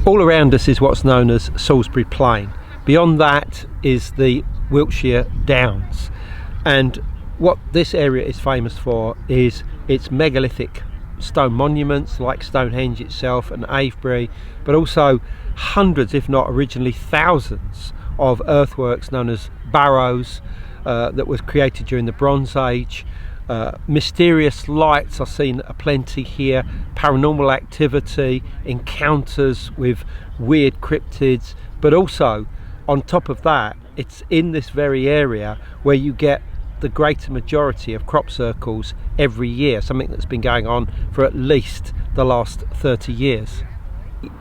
All around us is what's known as Salisbury Plain. Beyond that is the Wiltshire Downs, and what this area is famous for is its megalithic stone monuments like Stonehenge itself and Avebury, but also hundreds, if not originally thousands, of earthworks known as barrows that was created during the Bronze Age. Mysterious lights are seen aplenty here, paranormal activity, encounters with weird cryptids, but also on top of that, it's in this very area where you get the greater majority of crop circles every year, something that's been going on for at least the last 30 years.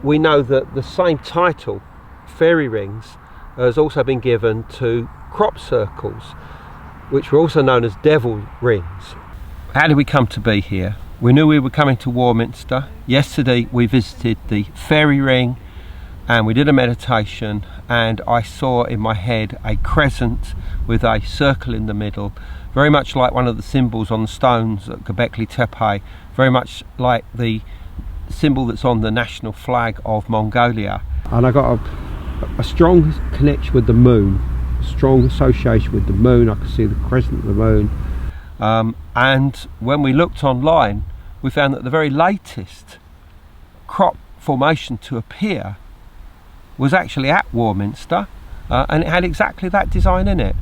We know that the same title, fairy rings, has also been given to crop circles, which were also known as devil rings. How did we come to be here? We knew we were coming to Warminster. Yesterday we visited the fairy ring and we did a meditation, and I saw in my head a crescent with a circle in the middle, very much like one of the symbols on the stones at Göbekli Tepe, very much like the symbol that's on the national flag of Mongolia. And I got a strong connection with the moon, a strong association with the moon. I could see the crescent of the moon. And when we looked online, we found that the very latest crop formation to appear was actually at Warminster, and it had exactly that design in it.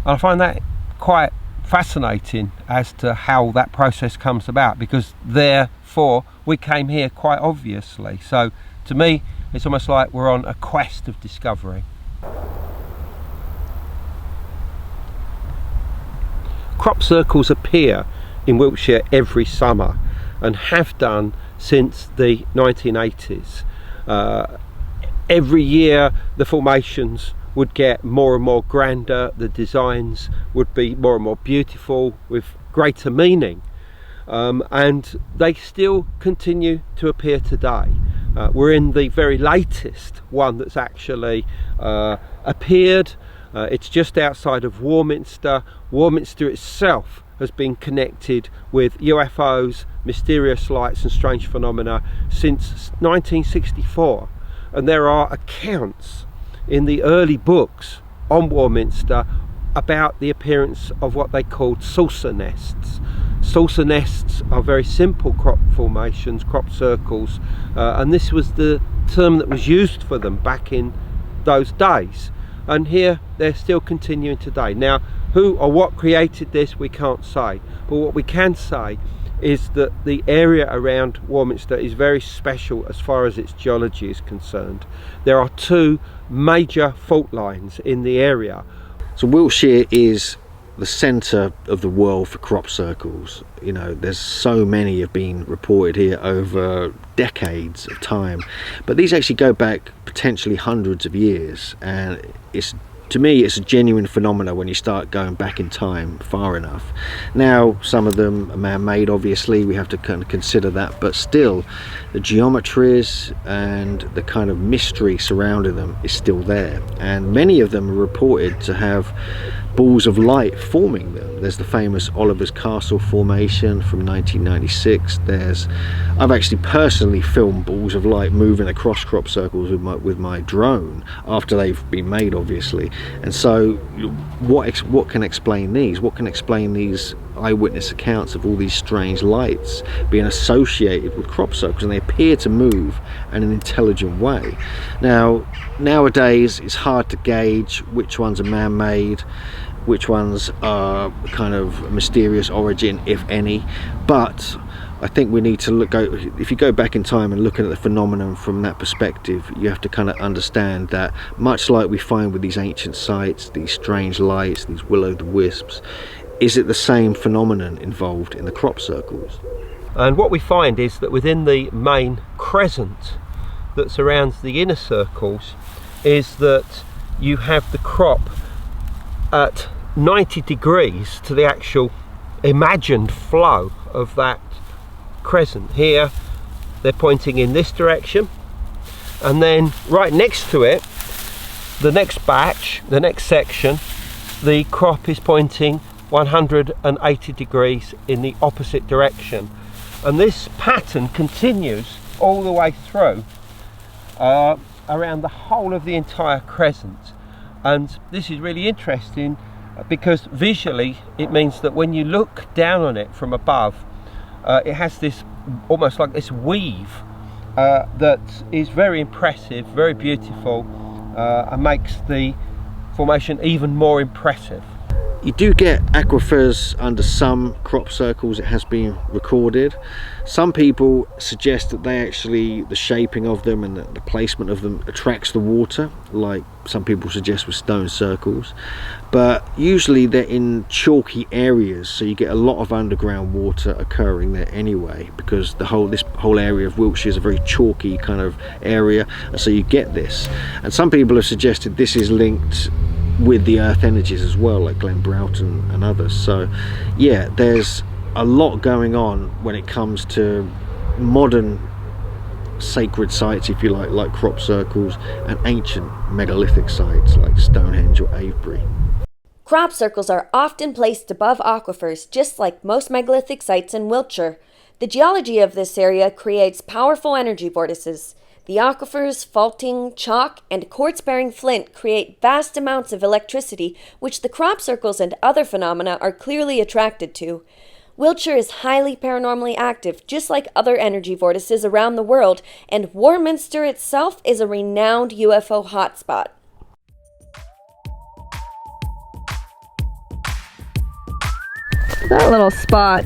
And I find that quite fascinating as to how that process comes about, because therefore we came here quite obviously. So to me, it's almost like we're on a quest of discovery. Crop circles appear in Wiltshire every summer and have done since the 1980s. Every year the formations would get more and more grander, the designs would be more and more beautiful with greater meaning, and they still continue to appear today. We're in the very latest one that's actually appeared. It's just outside of Warminster. Warminster itself has been connected with UFOs, mysterious lights and strange phenomena since 1964. And there are accounts in the early books on Warminster about the appearance of what they called saucer nests. Saucer nests are very simple crop formations, crop circles, and this was the term that was used for them back in those days. And here they're still continuing today. Now, who or what created this, we can't say, but what we can say is that the area around Warminster is very special as far as its geology is concerned. There are two major fault lines in the area. So Wiltshire is the centre of the world for crop circles. You know, there's so many have been reported here over decades of time, but these actually go back potentially hundreds of years, and to me it's a genuine phenomena when you start going back in time far enough. Now some of them are man-made, obviously, we have to kind of consider that, but still the geometries and the kind of mystery surrounding them is still there, and many of them are reported to have balls of light forming them. There's the famous Oliver's Castle formation from 1996. I've actually personally filmed balls of light moving across crop circles with my drone after they've been made, obviously. And so what can explain these? What can explain these eyewitness accounts of all these strange lights being associated with crop circles, and they appear to move in an intelligent way? Now nowadays it's hard to gauge which ones are man-made, which ones are kind of mysterious origin, if any, but I think we need to if you go back in time and look at the phenomenon from that perspective, you have to kind of understand that, much like we find with these ancient sites, these strange lights, these will-o'-the-wisps, is it the same phenomenon involved in the crop circles? And what we find is that within the main crescent that surrounds the inner circles is that you have the crop at 90 degrees to the actual imagined flow of that crescent. Here they're pointing in this direction, and then right next to it, the next batch, the next section, the crop is pointing 180 degrees in the opposite direction, and this pattern continues all the way through. around the whole of the entire crescent. And this is really interesting because visually it means that when you look down on it from above, it has this almost like this weave that is very impressive, very beautiful, and makes the formation even more impressive. You do get aquifers under some crop circles, it has been recorded. Some people suggest that the shaping of them and the placement of them attracts the water, like some people suggest with stone circles. But usually they're in chalky areas, so you get a lot of underground water occurring there anyway, because this whole area of Wiltshire is a very chalky kind of area, and so you get this. And some people have suggested this is linked with the earth energies as well, like Glenn Broughton and others. So yeah, there's a lot going on when it comes to modern sacred sites, if you like crop circles, and ancient megalithic sites like Stonehenge or Avebury. Crop circles are often placed above aquifers, just like most megalithic sites in Wiltshire. The geology of this area creates powerful energy vortices. The aquifers, faulting, chalk, and quartz-bearing flint create vast amounts of electricity, which the crop circles and other phenomena are clearly attracted to. Wiltshire is highly paranormally active, just like other energy vortices around the world, and Warminster itself is a renowned UFO hotspot. That little spot